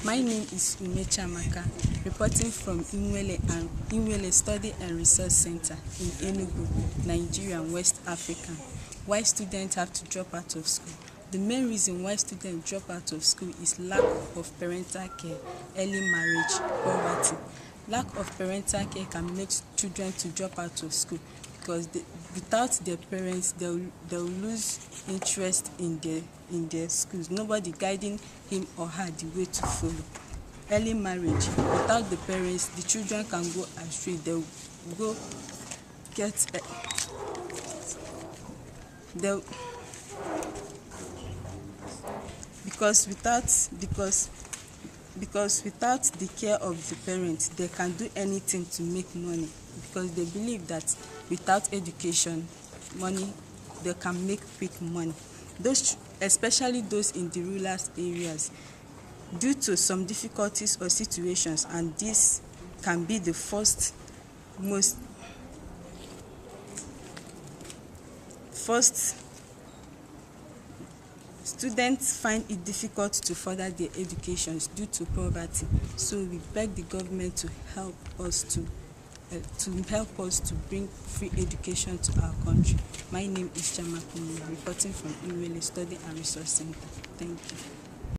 My name is Umecha Amaka, reporting from Inwele Study and Research Center in Enugu, Nigeria, West Africa. Why students have to drop out of school? The main reason why students drop out of school is lack of parental care, early marriage, poverty. Lack of parental care can make children to drop out of school because without their parents, they'll lose interest in their schools. Nobody guiding him or her the way to follow. Early marriage, without the parents, the children can go astray. They'll go get because without the care of the parents, they can do anything to make money, because they believe that without education, they can make quick money. Especially those in the rural areas, due to some difficulties or situations, and this can be the first students find it difficult to further their educations due to poverty. So we beg the government to help us to bring free education to our country. My name is Chama Kumi, reporting from Inwele Study and Research Center. Thank you.